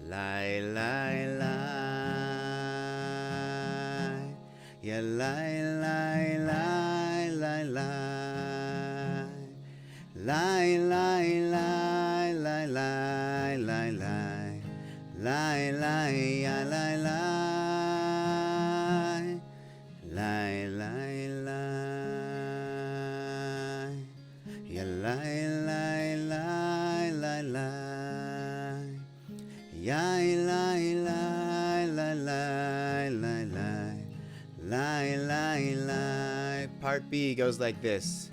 Lai, lai, lai. Ya, lai, lai, lai, lai, lai. Lai, lai, lai, lai, lai, lai, lai. Lai, lai, ya, lai, lai. Lai, lai, lai. Ya, lai, lai, lai, lai, lai. Yai, lai, lai, lai, lai, lai, lai. Lai, lai, lai. Part B goes like this.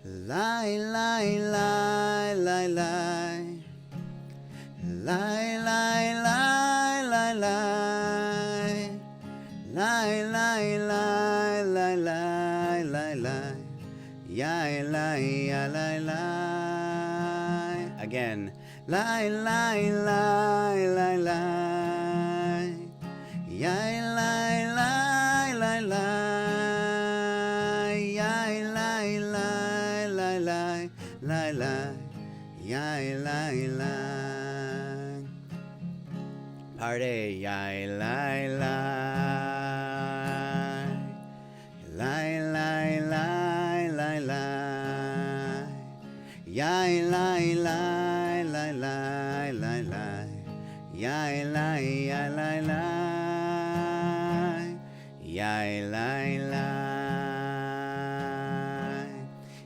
Lai, lai, lai, lai, lai. Lai, lai, lai, lai, lai. Lai, lai, lai, lai, lai, lai, lai. Yai, lai, ya, lai, lai. Again. Lai, lai, lai, lai, lai. Yai, lai, lai, lai, lai. Yai, lai, lai, lai, lai, lai, lai. Yai, lai, lai. Part A. Yai, lai, lai. Lai, lai, lai, lai, lai. Yai, lai, lai, lai, lai, lai, lai. Yai, lai, ya, lai, lai. Yai, lai, lai.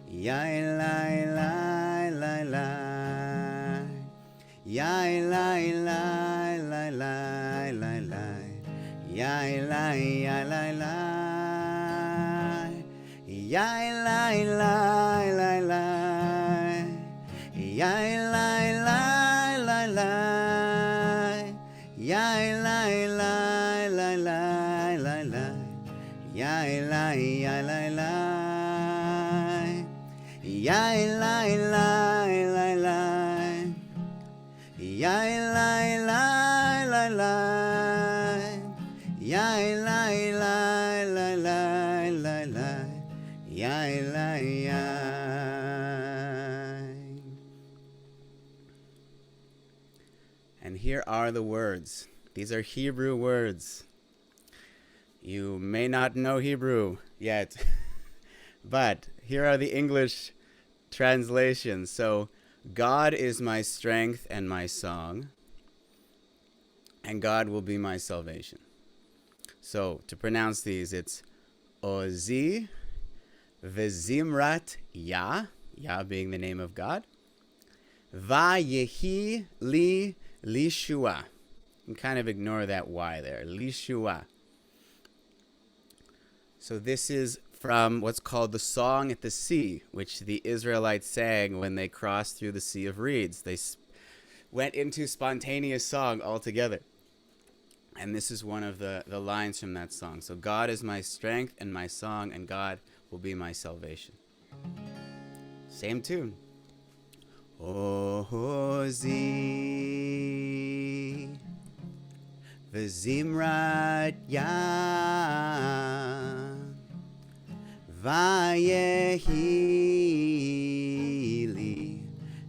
Yai, lai, lai, lai, lai. Yai, lai, lai, lai, lai, lai, lai. Yai, lai, ya, lai, lai. Yai, lai, lai, lai, lai. Yai, lai, lai, lai, lai. Yai, lai, lai, lai, lai, lai, lai. Yai, lai, ya, lai, lai. Yai, lai, lai, lai, lai. Yai, lai, lai, lai, lai. Yai, lai, lai, lai, lai, lai, lai. Yai, lai, yai. And here are the words. These are Hebrew words. You may not know Hebrew yet, but here are the English translations. So, God is my strength and my song, and God will be my salvation. So, to pronounce these, it's Ozi v'zimrat Yah, Yah being the name of God, Vayehi li lishua. You can kind of ignore that Y there, lishua. So this is from what's called the Song at the Sea, which the Israelites sang when they crossed through the Sea of Reeds. They went into spontaneous song altogether. And this is one of the lines from that song. So God is my strength and my song, and God will be my salvation. Same tune. Ozi v'zimrat Yah Vayehi li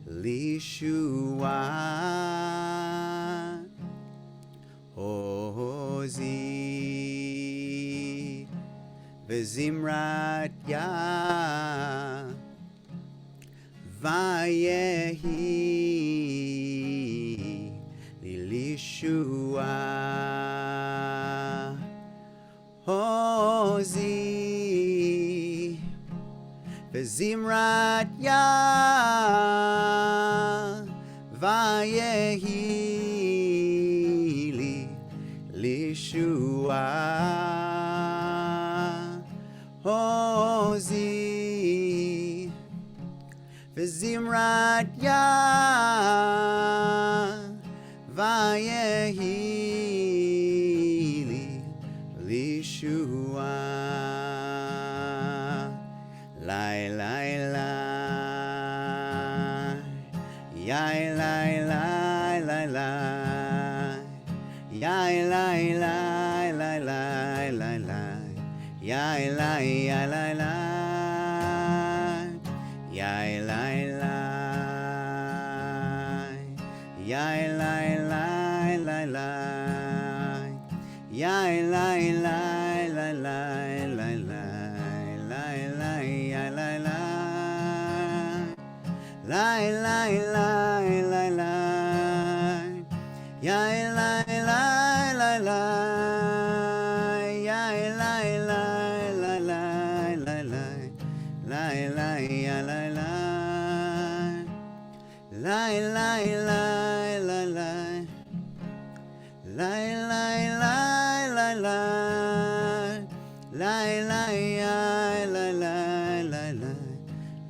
lishua Ozi v'zimrat Yah Vayehi li lishua Ozi v'zimrat Yah Vayehi li lishua Ozi v'zimrat Yah Vayehi li lishua Lai, lai, lai. Yai, lai, lai, lai, lai. Yai, lai, lai, lai, lai, lai, lai. Yai, lai, ya, lai, lai. Yai, lai, lai. Yai, lai, lai. Yai lai lai lai lai, yai lai lai lai lai lai lai, lai lai ya lai lai, lai lai lai lai lai, lai lai lai lai lai, lai lai ya lai lai lai lai,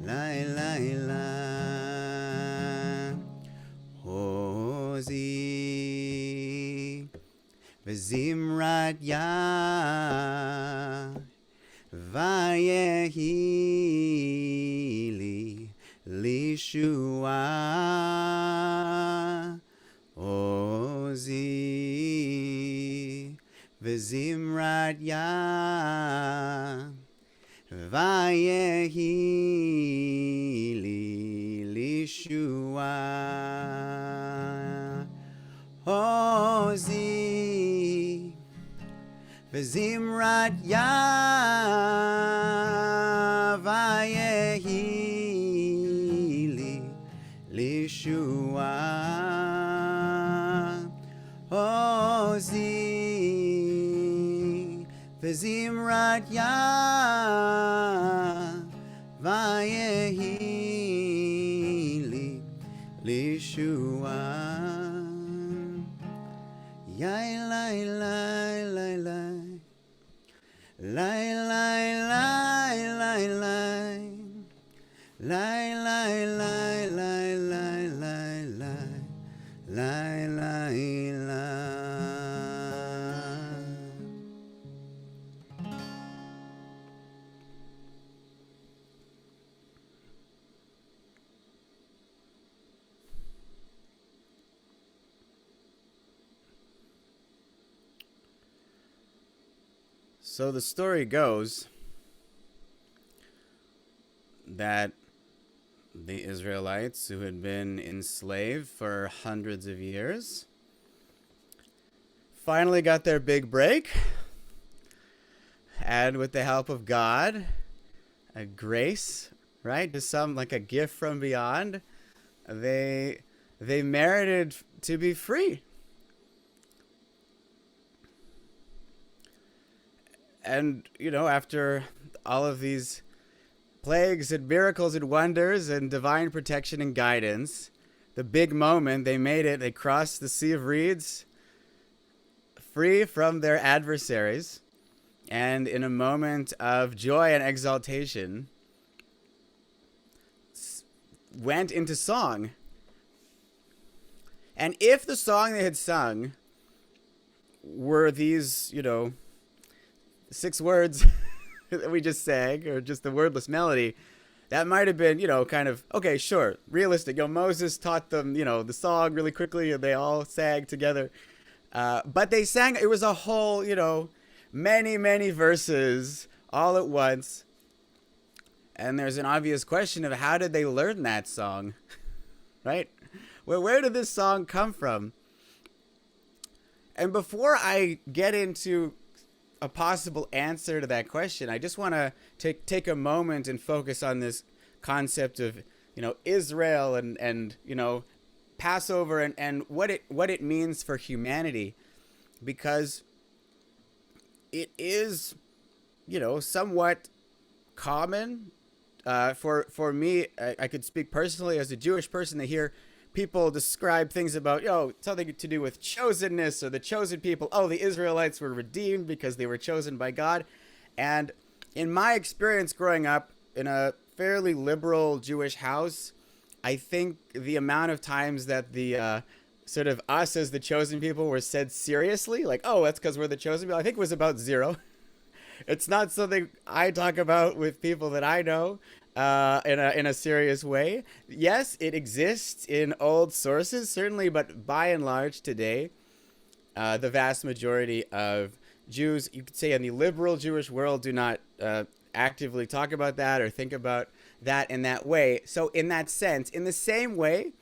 lai lai lai. Hozi v'zimrat ya vayehi li lishua. Hozi v'zimrat ya vayehi li lishua. Hozi v'zimrat ya vayehi li lishua. Hozi v'zimrat ya vayehi li lishua. Yai lai lai lai lai, lai lai lai lai lai, lai lai lai lai lai lai lai, lai lai lai. So the story goes that the Israelites, who had been enslaved for hundreds of years, finally got their big break, and with the help of God, a grace, right, just some like a gift from beyond, they merited to be free. And, you know, after all of these plagues and miracles and wonders and divine protection and guidance, the big moment, they made it. They crossed the Sea of Reeds, free from their adversaries, and in a moment of joy and exaltation, went into song. And if the song they had sung were these, you know, 6 words that we just sang, or just the wordless melody, that might have been, you know, kind of, okay, sure, realistic. You know, Moses taught them, you know, the song really quickly, and they all sang together. But they sang, it was a whole, you know, many, many verses all at once. And there's an obvious question of how did they learn that song, right? Where did this song come from? And before I get into a possible answer to that question, I just want to take a moment and focus on this concept of, you know, Israel and you know, Passover and what it means for humanity, because it is, you know, somewhat common for me. I could speak personally as a Jewish person to hear people describe things about, something to do with chosenness or the chosen people. Oh, the Israelites were redeemed because they were chosen by God. And in my experience growing up in a fairly liberal Jewish house, I think the amount of times that the sort of us as the chosen people were said seriously, like, oh, that's because we're the chosen people, I think it was about 0. It's not something I talk about with people that I know in a serious way. Yes, it exists in old sources, certainly, but by and large today, the vast majority of Jews, you could say in the liberal Jewish world, do not actively talk about that or think about that in that way. So in that sense, in the same way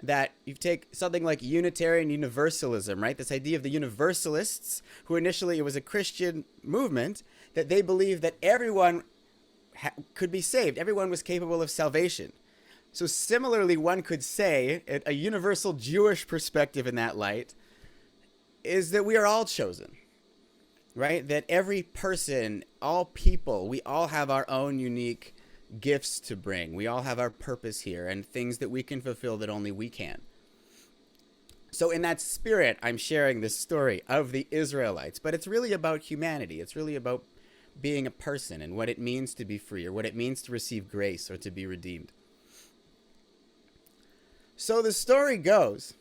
that you take something like Unitarian Universalism, right? This idea of the Universalists, who initially it was a Christian movement, that they believed that everyone could be saved. Everyone was capable of salvation. So similarly, one could say a universal Jewish perspective in that light is that we are all chosen, right? That every person, all people, we all have our own unique gifts to bring. We all have our purpose here and things that we can fulfill that only we can. So in that spirit, I'm sharing this story of the Israelites, but it's really about humanity. It's really about being a person and what it means to be free, or what it means to receive grace or to be redeemed. So the story goes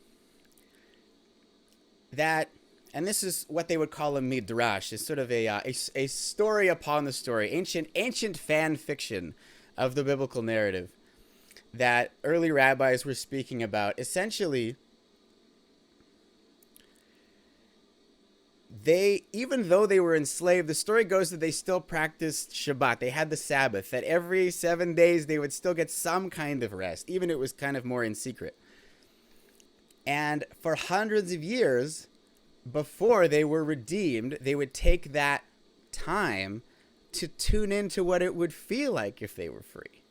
that, and this is what they would call a midrash, is sort of a story upon the story, ancient fan fiction of the biblical narrative that early rabbis were speaking about. Essentially, even though they were enslaved, the story goes that they still practiced Shabbat. They had the Sabbath, that every 7 days they would still get some kind of rest, even if it was kind of more in secret. And for hundreds of years before they were redeemed, they would take that time to tune into what it would feel like if they were free,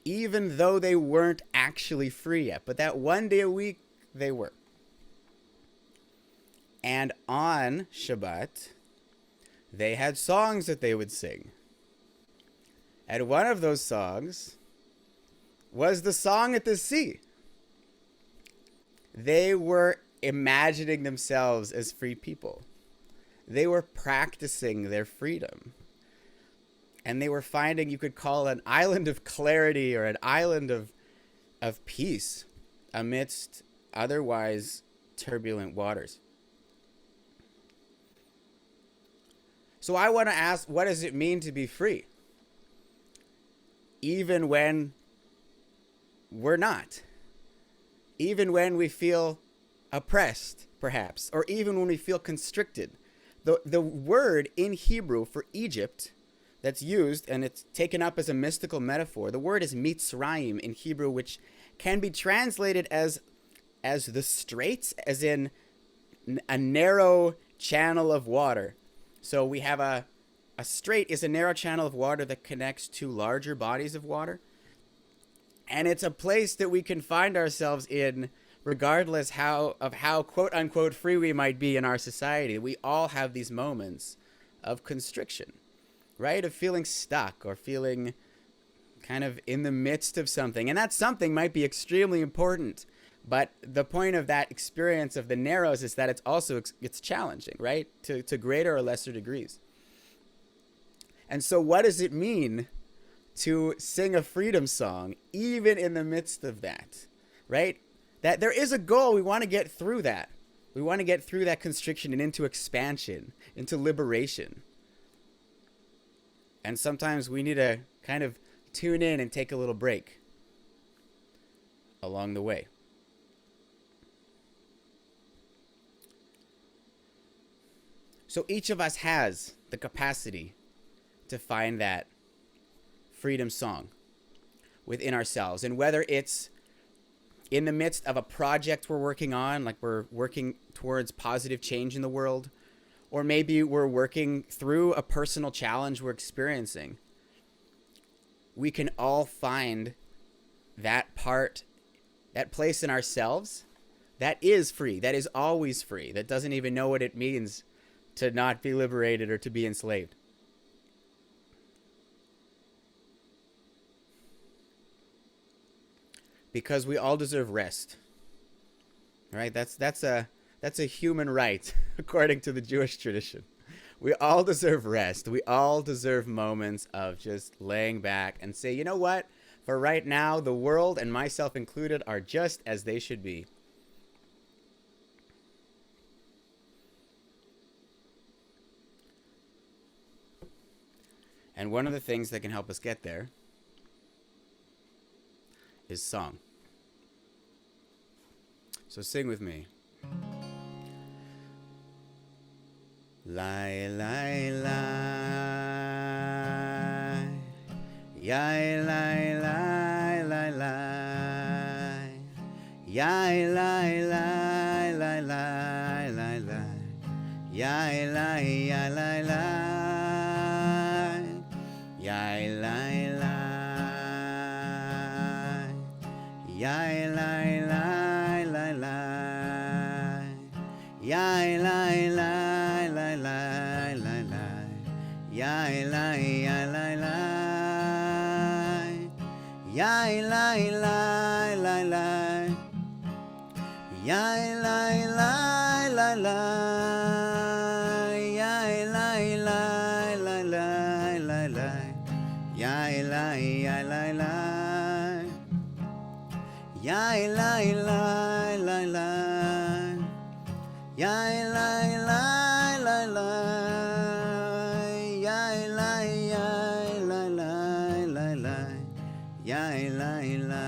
even though they weren't actually free yet. But that one day a week, they were. And on Shabbat, they had songs that they would sing. And one of those songs was the song at the sea. They were imagining themselves as free people. They were practicing their freedom. And they were finding, you could call, an island of clarity or an island of peace amidst otherwise turbulent waters. So I want to ask, what does it mean to be free? Even when we're not. Even when we feel oppressed, perhaps, or even when we feel constricted. The word in Hebrew for Egypt that's used, and it's taken up as a mystical metaphor, the word is Mitzrayim in Hebrew, which can be translated as the straits, as in a narrow channel of water. So we have a strait is a narrow channel of water that connects two larger bodies of water. And it's a place that we can find ourselves in regardless how quote unquote free we might be in our society. We all have these moments of constriction, right? Of feeling stuck or feeling kind of in the midst of something. And that something might be extremely important. But the point of that experience of the narrows is that it's challenging, right? To greater or lesser degrees. And so what does it mean to sing a freedom song, even in the midst of that, right? That there is a goal. We want to get through that. We want to get through that constriction and into expansion, into liberation. And sometimes we need to kind of tune in and take a little break along the way. So each of us has the capacity to find that freedom song within ourselves. And whether it's in the midst of a project we're working on, like we're working towards positive change in the world, or maybe we're working through a personal challenge we're experiencing, we can all find that part, that place in ourselves that is free, that is always free, that doesn't even know what it means to not be liberated or to be enslaved. Because we all deserve rest. Right? That's a human right according to the Jewish tradition. We all deserve rest. We all deserve moments of just laying back and say, you know what? For right now, the world and myself included are just as they should be. And one of the things that can help us get there is song. So sing with me. Lai, lai, lai. Yai, lai, lai, lai, lai. Yai, lai, lai, lai, lai, lai, lai. Yai, lai, yai, lai, lai. Yai, lai, lai. Yai, lai, lai, lai, lai. Yai lai lai lai lai lai lai. Yai lai yai lai lai. Yai lai lai lai lai. Yai lai lai lai lai. Yai lai lai lai lai lai lai. Yai lai yai lai lai. Yai lai lai lai lai. Yai lai lai lai lai. Yai lai yai lai lai lai lai. Yai lai lai.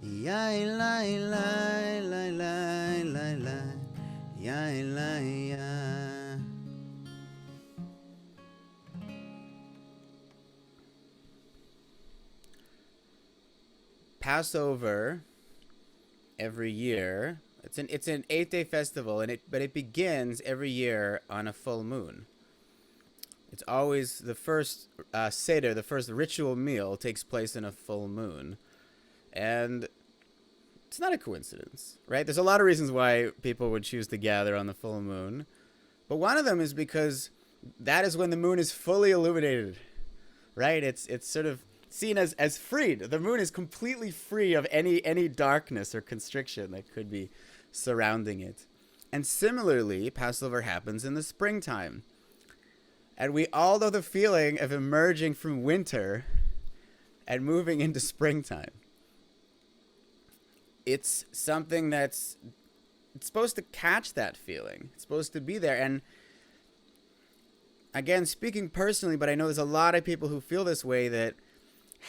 Yai lai lai lai lai lai lai. Yai lai yai. Passover every year. It's an 8-day festival, but it begins every year on a full moon. It's always the first seder, the first ritual meal takes place in a full moon, and it's not a coincidence, right? There's a lot of reasons why people would choose to gather on the full moon, but one of them is because that is when the moon is fully illuminated, right? It's sort of seen as freed. The moon is completely free of any darkness or constriction that could be surrounding it. And similarly, Passover happens in the springtime. And we all know the feeling of emerging from winter and moving into springtime. It's something it's supposed to catch that feeling. It's supposed to be there. And again, speaking personally, but I know there's a lot of people who feel this way, that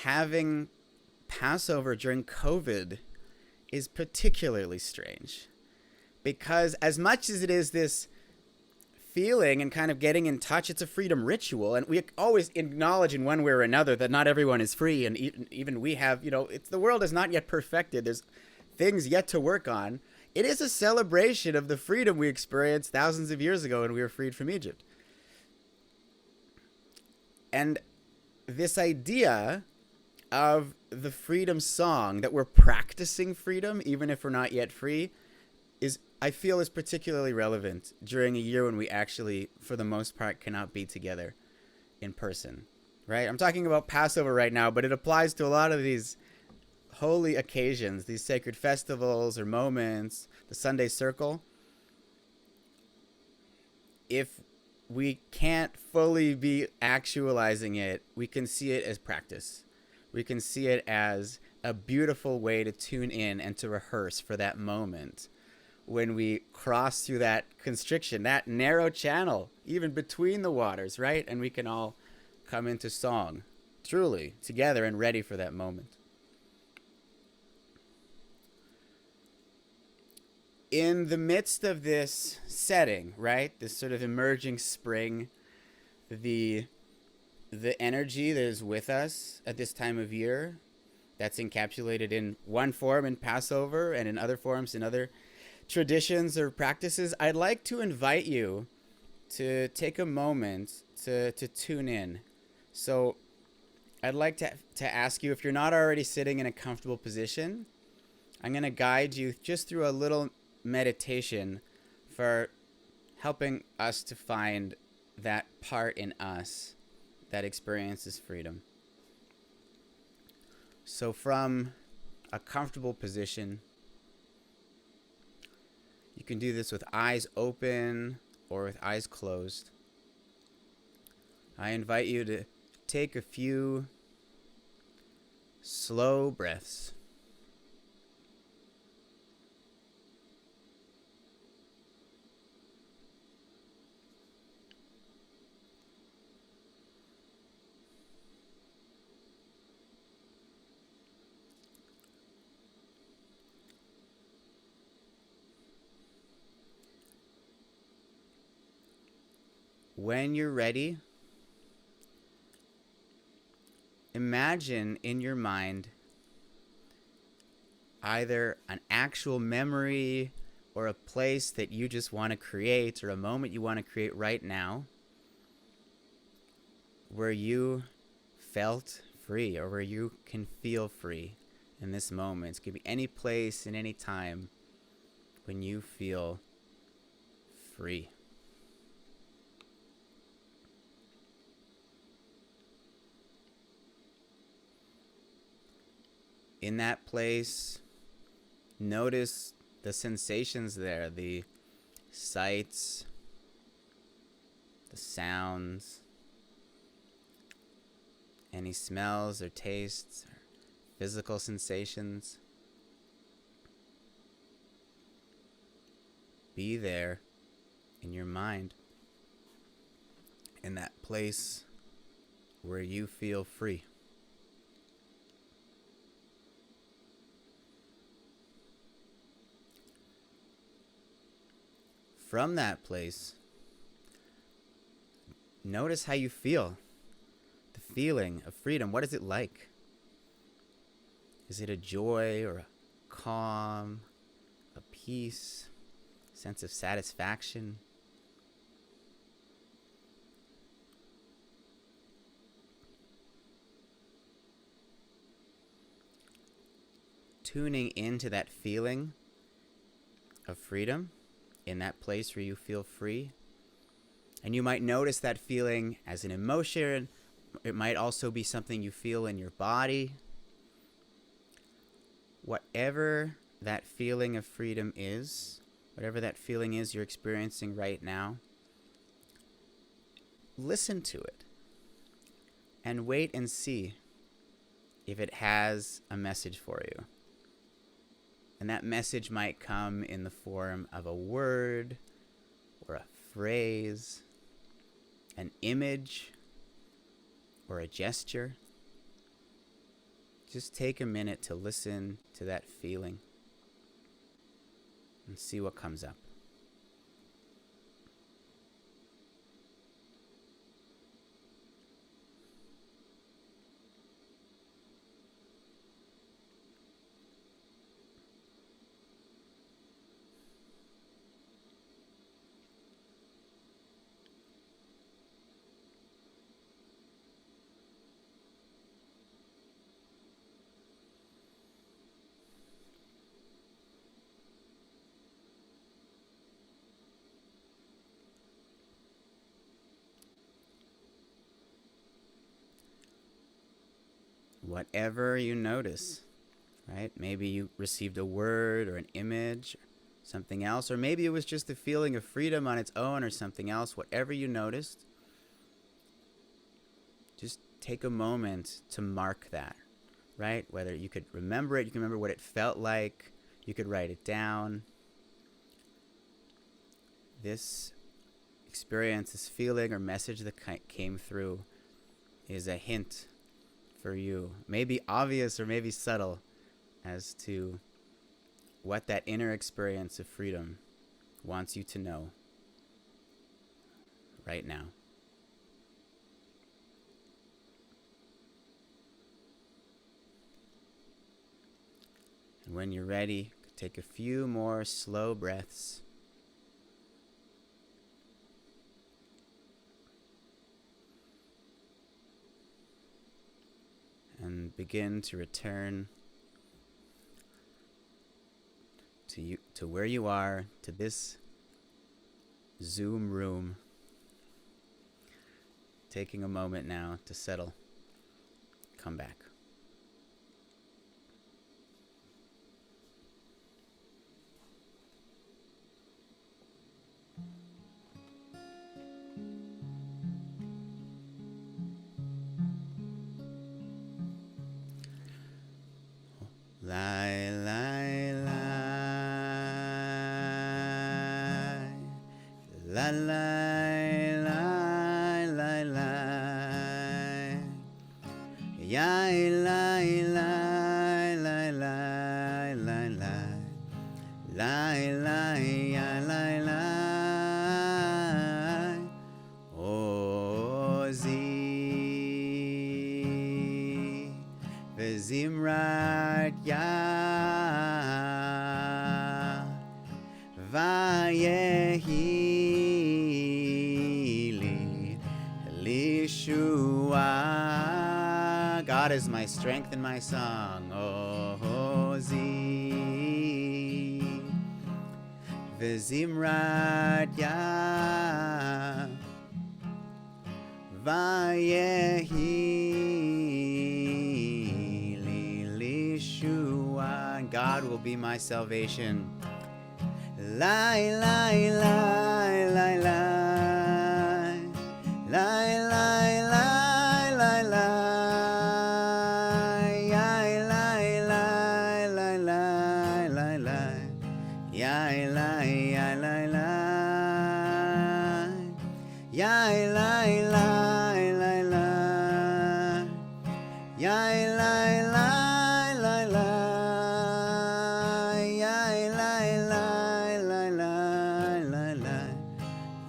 having Passover during COVID is particularly strange, because as much as it is this feeling and kind of getting in touch, it's a freedom ritual, and we always acknowledge in one way or another that not everyone is free, and even we have, the world is not yet perfected. There's things yet to work on. It is a celebration of the freedom we experienced thousands of years ago when we were freed from Egypt. And this idea of the freedom song, that we're practicing freedom even if we're not yet free, I feel is particularly relevant during a year when we actually, for the most part, cannot be together in person, right? I'm talking about Passover right now, but it applies to a lot of these holy occasions, these sacred festivals or moments, the Sunday circle. If we can't fully be actualizing it, we can see it as practice. We can see it as a beautiful way to tune in and to rehearse for that moment when we cross through that constriction, that narrow channel, even between the waters, right? And we can all come into song, truly, together and ready for that moment. In the midst of this setting, right, this sort of emerging spring, the energy that is with us at this time of year, that's encapsulated in one form in Passover and in other forms in other traditions or practices, I'd like to invite you to take a moment to tune in. So I'd like to ask you, if you're not already sitting in a comfortable position, I'm going to guide you just through a little meditation for helping us to find that part in us that experiences freedom. So from a comfortable position, you can do this with eyes open or with eyes closed. I invite you to take a few slow breaths. When you're ready, imagine in your mind either an actual memory or a place that you just want to create, or a moment you want to create right now where you felt free, or where you can feel free in this moment. It could be any place and any time when you feel free. In that place, notice the sensations there, the sights, the sounds, any smells or tastes, or physical sensations. Be there in your mind, in that place where you feel free. From that place, notice how you feel. The feeling of freedom. What is it like? Is it a joy or a calm, a peace, sense of satisfaction? Tuning into that feeling of freedom in that place where you feel free. And you might notice that feeling as an emotion. It might also be something you feel in your body. Whatever that feeling of freedom is, whatever that feeling is you're experiencing right now, listen to it and wait and see if it has a message for you. And that message might come in the form of a word or a phrase, an image or a gesture. Just take a minute to listen to that feeling and see what comes up. Whatever you notice, right? Maybe you received a word or an image, something else, or maybe it was just the feeling of freedom on its own or something else. Whatever you noticed, just take a moment to mark that, right? Whether you could remember it, you can remember what it felt like, you could write it down. This experience, this feeling or message that came through is a hint for you, maybe obvious or maybe subtle, as to what that inner experience of freedom wants you to know right now. And when you're ready, take a few more slow breaths. And begin to return to where you are, to this Zoom room. Taking a moment now to settle. Come back. Lie, lie, lie. La, lie, lie, lie, lie. Yai, lie, lie, lie, lie, lie, lie. Lie, lie, yai, lie, lie. Ozi. Vezimrat ya vayehi li lishua. God is my strength and my song. Ozi V'zimrat Yah Vayehi li lishua. God will be my salvation. Lai lai lai lai lai lai lai lai lai lai yai lai lai lai lai lai lai yai lai yai lai lai yai lai lai lai lai yai lai lai lai lai yai lai lai lai lai lai lai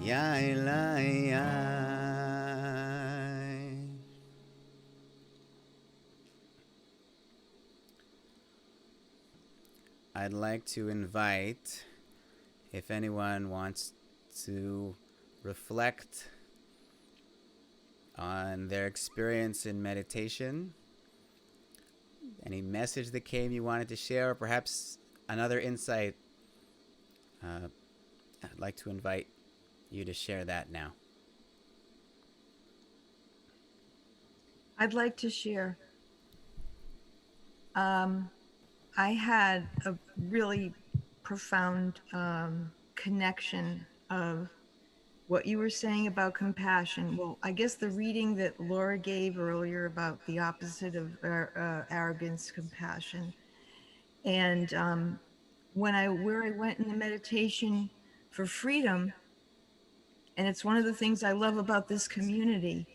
yai lai yai. I'd like to invite, if anyone wants to reflect on their experience in meditation, any message that came you wanted to share, or perhaps another insight, I'd like to invite you to share that now. I'd like to share. I had a really profound connection of what you were saying about compassion. Well, I guess the reading that Laura gave earlier about the opposite of arrogance, compassion, and where I went in the meditation for freedom, and it's one of the things I love about this community.